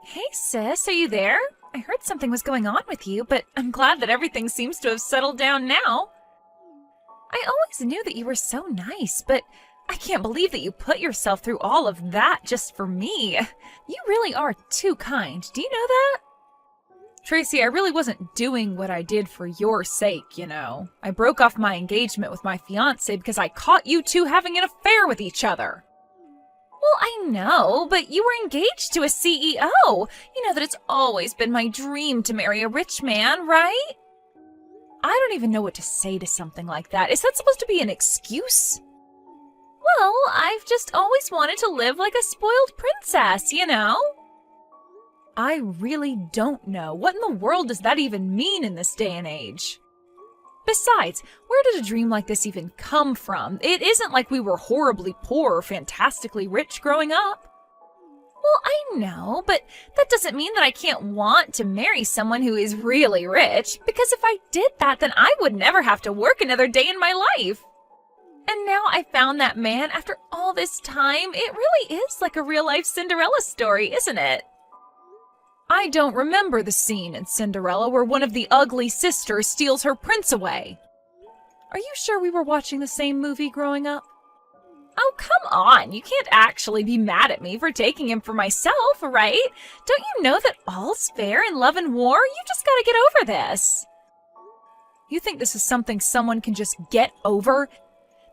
Hey sis, are you there? I heard something was going on with you, but I'm glad that everything seems to have settled down now. I always knew that you were so nice, but I can't believe that you put yourself through all of that just for me. You really are too kind. Do you know that? Tracy, I really wasn't doing what I did for your sake, you know. I broke off my engagement with my fiancé because I caught you two having an affair with each other. Well, I know, but you were engaged to a CEO. You know that it's always been my dream to marry a rich man, right? I don't even know what to say to something like that. Is that supposed to be an excuse? Well, I've just always wanted to live like a spoiled princess, you know? I really don't know. What in the world does that even mean in this day and age? Besides, where did a dream like this even come from? It isn't like we were horribly poor or fantastically rich growing up. Well, I know, but that doesn't mean that I can't want to marry someone who is really rich, because if I did that, then I would never have to work another day in my life. And now I found that man after all this time. It really is like a real-life Cinderella story, isn't it? I don't remember the scene in Cinderella where one of the ugly sisters steals her prince away. Are you sure we were watching the same movie growing up? Oh, come on. You can't actually be mad at me for taking him for myself, right? Don't you know that all's fair in love and war? You just gotta get over this. You think this is something someone can just get over?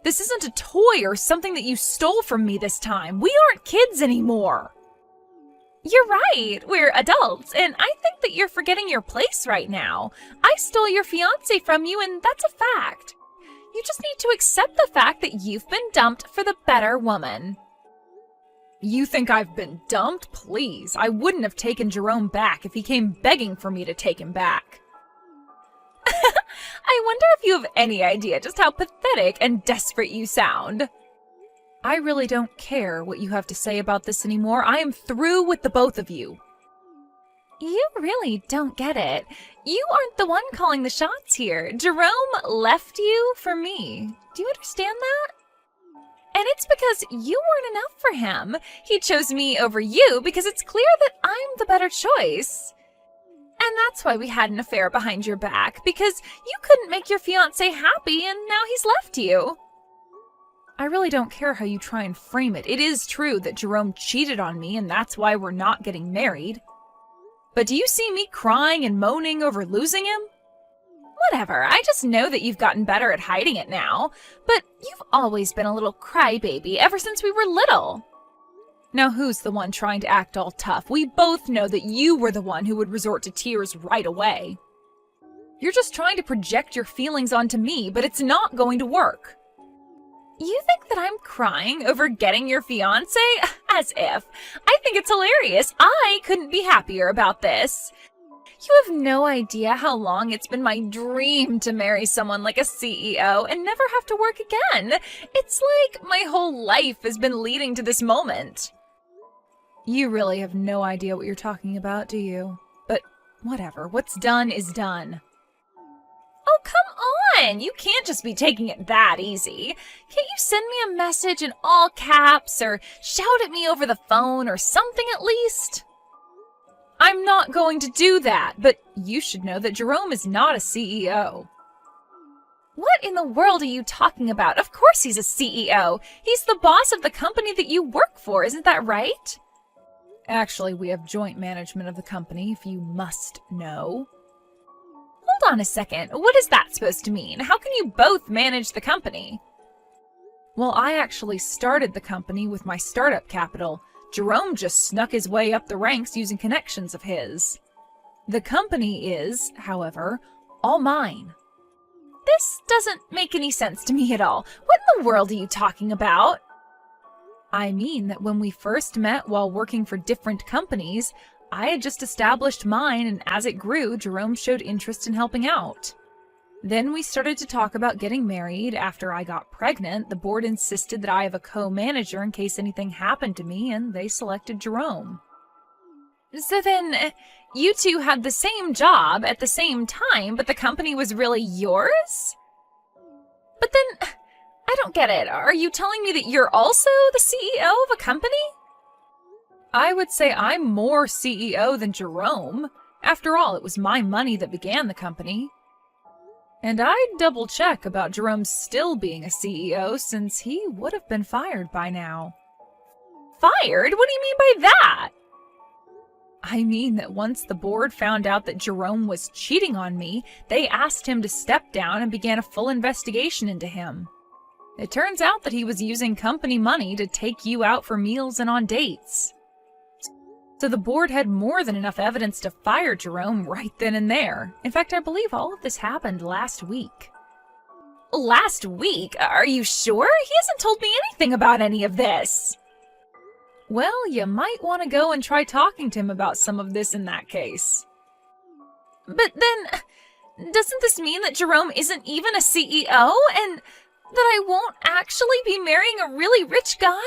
This isn't a toy or something that you stole from me this time. We aren't kids anymore. You're right, we're adults, and I think that you're forgetting your place right now. I stole your fiancé from you, and that's a fact. You just need to accept the fact that you've been dumped for the better woman. You think I've been dumped? Please, I wouldn't have taken Jerome back if he came begging for me to take him back. I wonder if you have any idea just how pathetic and desperate you sound. I really don't care what you have to say about this anymore. I am through with the both of you. You really don't get it. You aren't the one calling the shots here. Jerome left you for me. Do you understand that? And it's because you weren't enough for him. He chose me over you because it's clear that I'm the better choice. And that's why we had an affair behind your back, because you couldn't make your fiancé happy and now he's left you. I really don't care how you try and frame it. It is true that Jerome cheated on me, and that's why we're not getting married. But do you see me crying and moaning over losing him? Whatever, I just know that you've gotten better at hiding it now. But you've always been a little crybaby ever since we were little. Now who's the one trying to act all tough? We both know that you were the one who would resort to tears right away. You're just trying to project your feelings onto me, but it's not going to work. You think that I'm crying over getting your fiancé? As if. I think it's hilarious. I couldn't be happier about this. You have no idea how long it's been my dream to marry someone like a CEO and never have to work again. It's like my whole life has been leading to this moment. You really have no idea what you're talking about, do you? But whatever. What's done is done. Oh, come on! You can't just be taking it that easy. Can't you send me a message in all caps or shout at me over the phone or something at least? I'm not going to do that, but you should know that Jerome is not a CEO. What in the world are you talking about? Of course he's a CEO. He's the boss of the company that you work for, isn't that right? Actually, we have joint management of the company, if you must know. Hold on a second. What is that supposed to mean? How can you both manage the company? Well, I actually started the company with my startup capital. Jerome just snuck his way up the ranks using connections of his. The company is, however, all mine. This doesn't make any sense to me at all. What in the world are you talking about? I mean that when we first met while working for different companies, I had just established mine, and as it grew, Jerome showed interest in helping out. Then we started to talk about getting married. After I got pregnant, the board insisted that I have a co-manager in case anything happened to me, and they selected Jerome. So then, you two had the same job at the same time, but the company was really yours? But then, I don't get it. Are you telling me that you're also the CEO of a company? I would say I'm more CEO than Jerome. After all, it was my money that began the company. And I'd double check about Jerome still being a CEO since he would have been fired by now. Fired? What do you mean by that? I mean that once the board found out that Jerome was cheating on me, they asked him to step down and began a full investigation into him. It turns out that he was using company money to take you out for meals and on dates. So the board had more than enough evidence to fire Jerome right then and there. In fact, I believe all of this happened last week. Last week? Are you sure? He hasn't told me anything about any of this. Well, you might want to go and try talking to him about some of this in that case. But then, doesn't this mean that Jerome isn't even a CEO and that I won't actually be marrying a really rich guy?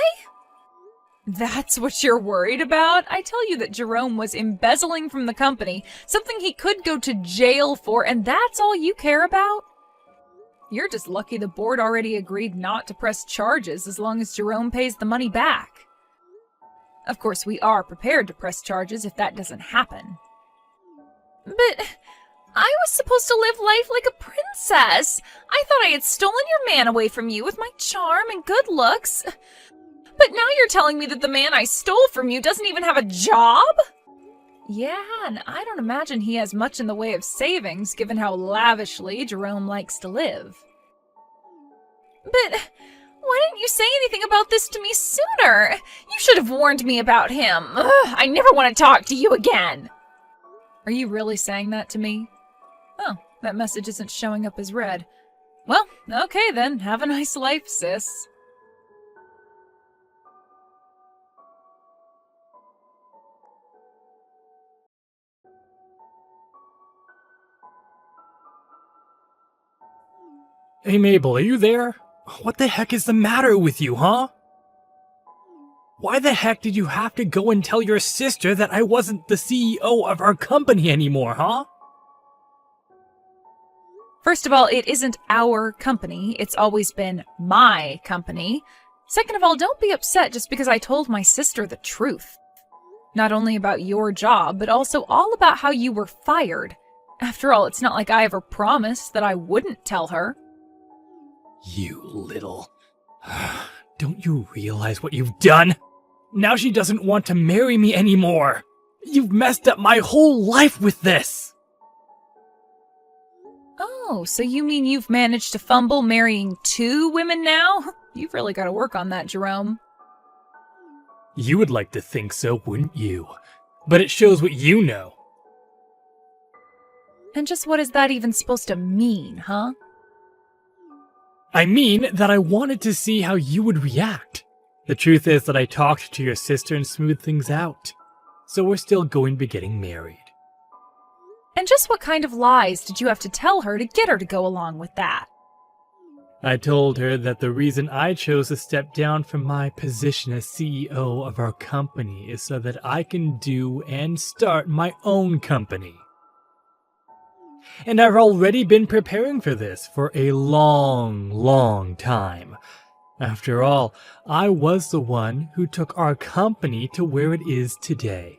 That's what you're worried about? I tell you that Jerome was embezzling from the company, something he could go to jail for, and that's all you care about? You're just lucky the board already agreed not to press charges as long as Jerome pays the money back. Of course, we are prepared to press charges if that doesn't happen. But I was supposed to live life like a princess. I thought I had stolen your man away from you with my charm and good looks. But now you're telling me that the man I stole from you doesn't even have a job? Yeah, and I don't imagine he has much in the way of savings, given how lavishly Jerome likes to live. But why didn't you say anything about this to me sooner? You should have warned me about him. Ugh, I never want to talk to you again. Are you really saying that to me? Oh, that message isn't showing up as read. Well, okay then. Have a nice life, sis. Hey Mabel, are you there? What the heck is the matter with you, huh? Why the heck did you have to go and tell your sister that I wasn't the CEO of our company anymore, huh? First of all, it isn't our company. It's always been my company. Second of all, don't be upset just because I told my sister the truth. Not only about your job, but also all about how you were fired. After all, it's not like I ever promised that I wouldn't tell her. You little... Don't you realize what you've done? Now she doesn't want to marry me anymore. You've messed up my whole life with this. Oh, so you mean you've managed to fumble marrying 2 women now? You've really got to work on that, Jerome. You would like to think so, wouldn't you? But it shows what you know. And just what is that even supposed to mean, huh? I mean that I wanted to see how you would react. The truth is that I talked to your sister and smoothed things out. So we're still going to be getting married. And just what kind of lies did you have to tell her to get her to go along with that? I told her that the reason I chose to step down from my position as CEO of our company is so that I can do and start my own company. And I've already been preparing for this for a long time. After all, I was the one who took our company to where it is today.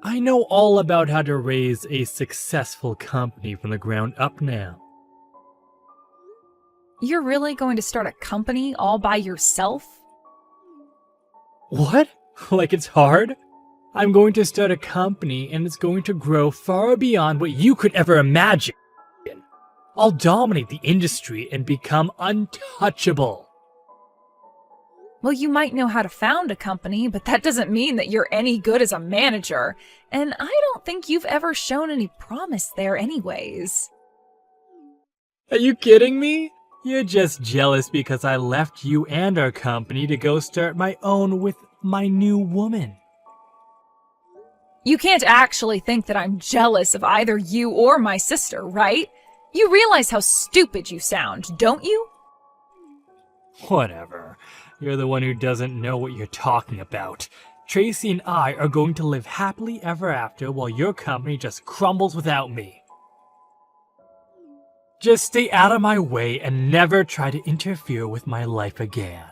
I know all about how to raise a successful company from the ground up now. You're really going to start a company all by yourself? What? Like it's hard? I'm going to start a company and it's going to grow far beyond what you could ever imagine. I'll dominate the industry and become untouchable. Well, you might know how to found a company, but that doesn't mean that you're any good as a manager. And I don't think you've ever shown any promise there anyways. Are you kidding me? You're just jealous because I left you and our company to go start my own with my new woman. You can't actually think that I'm jealous of either you or my sister, right? You realize how stupid you sound, don't you? Whatever. You're the one who doesn't know what you're talking about. Tracy and I are going to live happily ever after while your company just crumbles without me. Just stay out of my way and never try to interfere with my life again.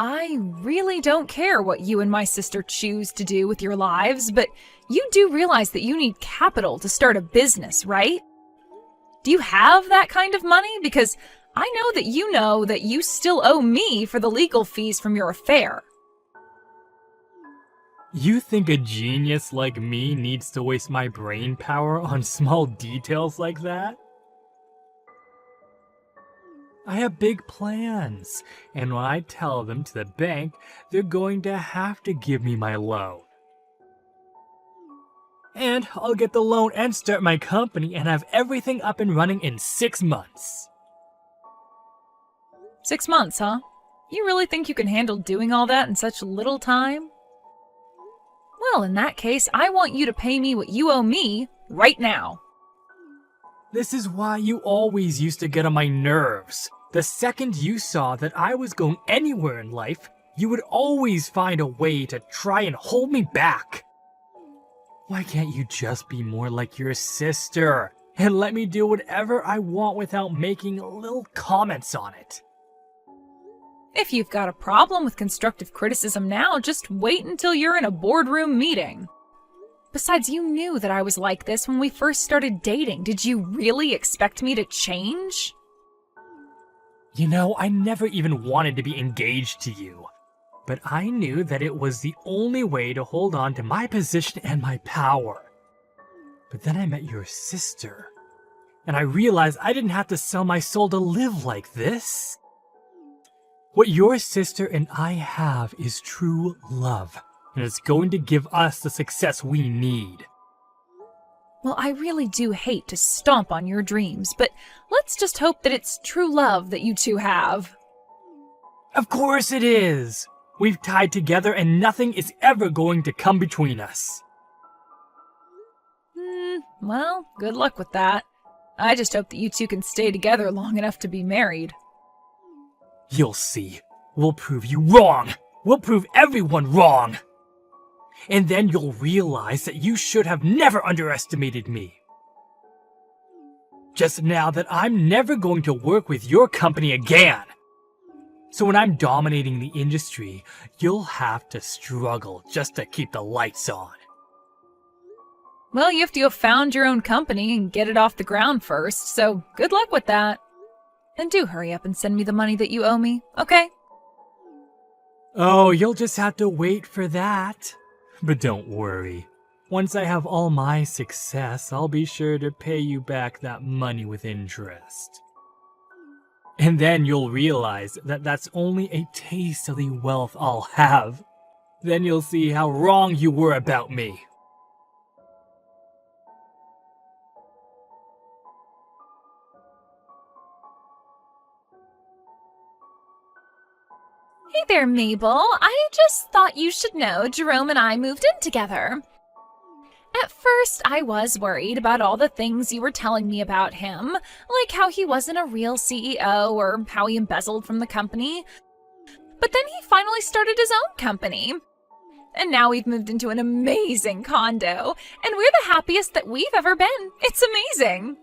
I really don't care what you and my sister choose to do with your lives, but you do realize that you need capital to start a business, right? Do you have that kind of money? Because I know that you still owe me for the legal fees from your affair. You think a genius like me needs to waste my brain power on small details like that? I have big plans, and when I tell them to the bank, they're going to have to give me my loan. And I'll get the loan and start my company and have everything up and running in 6 months. 6 months, huh? You really think you can handle doing all that in such little time? Well, in that case, I want you to pay me what you owe me right now. This is why you always used to get on my nerves. The second you saw that I was going anywhere in life, you would always find a way to try and hold me back. Why can't you just be more like your sister and let me do whatever I want without making little comments on it? If you've got a problem with constructive criticism now, just wait until you're in a boardroom meeting. Besides, you knew that I was like this when we first started dating. Did you really expect me to change? You know, I never even wanted to be engaged to you. But I knew that it was the only way to hold on to my position and my power. But then I met your sister, and I realized I didn't have to sell my soul to live like this. What your sister and I have is true love, and it's going to give us the success we need. Well, I really do hate to stomp on your dreams, but let's just hope that it's true love that you two have. Of course it is! We've tied together and nothing is ever going to come between us. Well, good luck with that. I just hope that you two can stay together long enough to be married. You'll see. We'll prove you wrong! We'll prove everyone wrong! And then you'll realize that you should have never underestimated me. Just now that I'm never going to work with your company again. So when I'm dominating the industry, you'll have to struggle just to keep the lights on. Well, you have to have found your own company and get it off the ground first, so good luck with that. And do hurry up and send me the money that you owe me, okay? Oh, you'll just have to wait for that. But don't worry. Once I have all my success, I'll be sure to pay you back that money with interest. And then you'll realize that that's only a taste of the wealth I'll have. Then you'll see how wrong you were about me. Hey there, Mabel. I just thought you should know Jerome and I moved in together. At first, I was worried about all the things you were telling me about him, like how he wasn't a real CEO or how he embezzled from the company. But then he finally started his own company. And now we've moved into an amazing condo, and we're the happiest that we've ever been. It's amazing.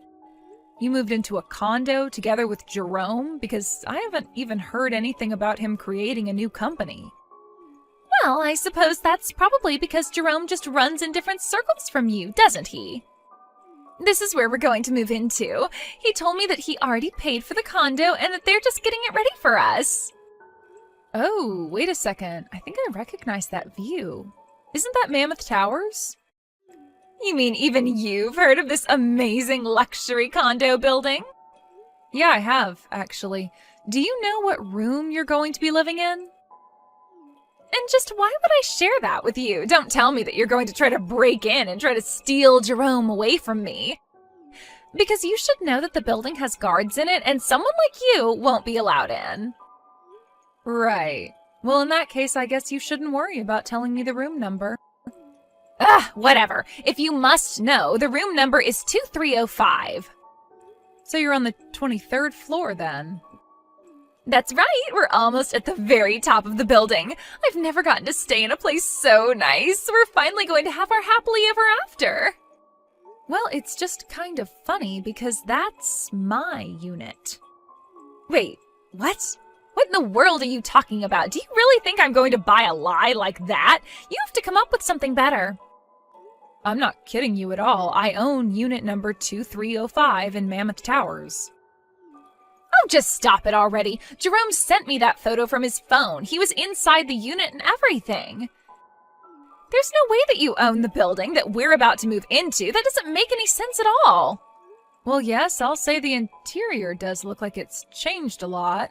You moved into a condo together with Jerome? Because I haven't even heard anything about him creating a new company. Well, I suppose that's probably because Jerome just runs in different circles from you, doesn't he? This is where we're going to move into. He told me that he already paid for the condo and that they're just getting it ready for us. Oh, wait a second. I think I recognize that view. Isn't that Mammoth Towers? You mean even you've heard of this amazing luxury condo building? Yeah, I have, actually. Do you know what room you're going to be living in? And just why would I share that with you? Don't tell me that you're going to try to break in and try to steal Jerome away from me. Because you should know that the building has guards in it and someone like you won't be allowed in. Right. Well, in that case, I guess you shouldn't worry about telling me the room number. Whatever. If you must know, the room number is 2305. So you're on the 23rd floor then? That's right, we're almost at the very top of the building. I've never gotten to stay in a place so nice. We're finally going to have our happily ever after. Well, it's just kind of funny because that's my unit. Wait, what? What in the world are you talking about? Do you really think I'm going to buy a lie like that? You have to come up with something better. I'm not kidding you at all. I own unit number 2305 in Mammoth Towers. Oh, just stop it already. Jerome sent me that photo from his phone. He was inside the unit and everything. There's no way that you own the building that we're about to move into. That doesn't make any sense at all. Well, yes, I'll say the interior does look like it's changed a lot.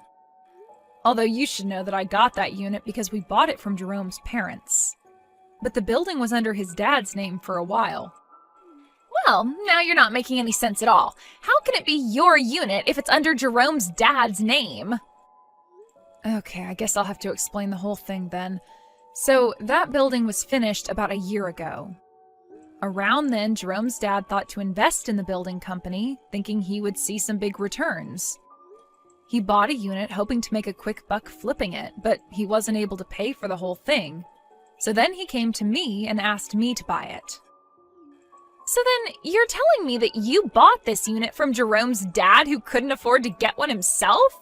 Although you should know that I got that unit because we bought it from Jerome's parents. But the building was under his dad's name for a while. Well, now you're not making any sense at all. How can it be your unit if it's under Jerome's dad's name? Okay, I guess I'll have to explain the whole thing then. So, that building was finished about a year ago. Around then, Jerome's dad thought to invest in the building company, thinking he would see some big returns. He bought a unit hoping to make a quick buck flipping it, but he wasn't able to pay for the whole thing. So then he came to me and asked me to buy it. So then, you're telling me that you bought this unit from Jerome's dad who couldn't afford to get one himself?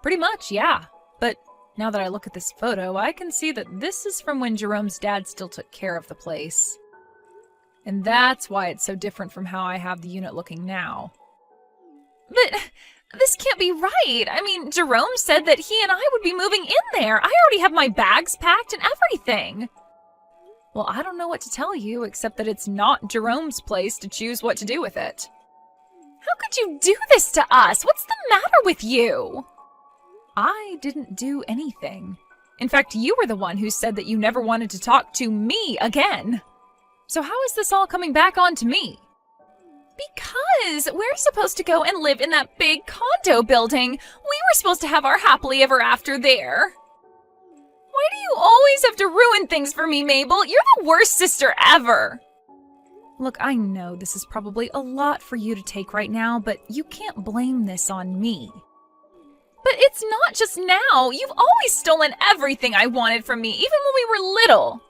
Pretty much, yeah. But now that I look at this photo, I can see that this is from when Jerome's dad still took care of the place. And that's why it's so different from how I have the unit looking now. But this can't be right. I mean, Jerome said that he and I would be moving in there. I already have my bags packed and everything. Well, I don't know what to tell you, except that it's not Jerome's place to choose what to do with it. How could you do this to us? What's the matter with you? I didn't do anything. In fact, you were the one who said that you never wanted to talk to me again. So how is this all coming back onto me? Because we're supposed to go and live in that big condo building. We were supposed to have our happily ever after there. Why do you always have to ruin things for me, Mabel? You're the worst sister ever. Look, I know this is probably a lot for you to take right now, but you can't blame this on me. But it's not just now. You've always stolen everything I wanted from me, even when we were little.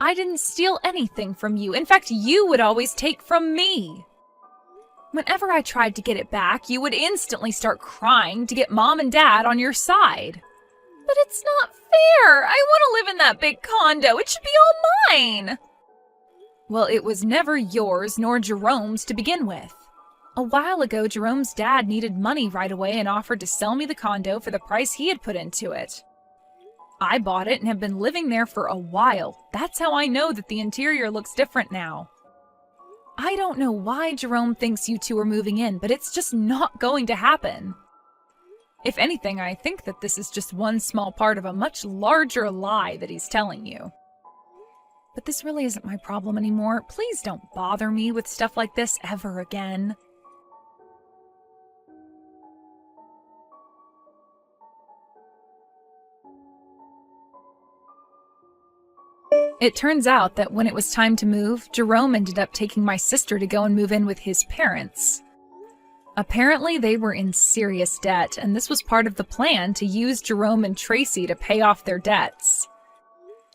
I didn't steal anything from you. In fact, you would always take from me. Whenever I tried to get it back, you would instantly start crying to get Mom and Dad on your side. But it's not fair. I want to live in that big condo. It should be all mine. Well, it was never yours nor Jerome's to begin with. A while ago, Jerome's dad needed money right away and offered to sell me the condo for the price he had put into it. I bought it and have been living there for a while. That's how I know that the interior looks different now. I don't know why Jerome thinks you two are moving in, but it's just not going to happen. If anything, I think that this is just one small part of a much larger lie that he's telling you. But this really isn't my problem anymore. Please don't bother me with stuff like this ever again. It turns out that when it was time to move, Jerome ended up taking my sister to go and move in with his parents. Apparently, they were in serious debt, and this was part of the plan to use Jerome and Tracy to pay off their debts.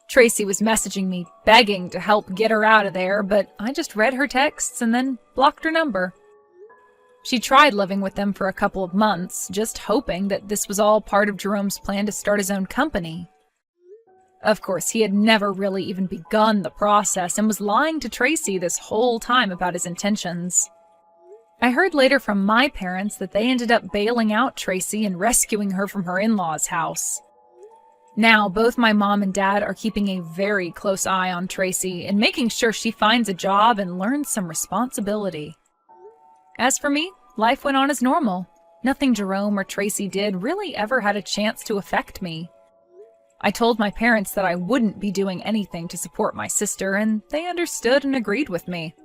Tracy was messaging me, begging to help get her out of there, but I just read her texts and then blocked her number. She tried living with them for a couple of months, just hoping that this was all part of Jerome's plan to start his own company. Of course, he had never really even begun the process and was lying to Tracy this whole time about his intentions. I heard later from my parents that they ended up bailing out Tracy and rescuing her from her in-laws' house. Now, both my mom and dad are keeping a very close eye on Tracy and making sure she finds a job and learns some responsibility. As for me, life went on as normal. Nothing Jerome or Tracy did really ever had a chance to affect me. I told my parents that I wouldn't be doing anything to support my sister, and they understood and agreed with me.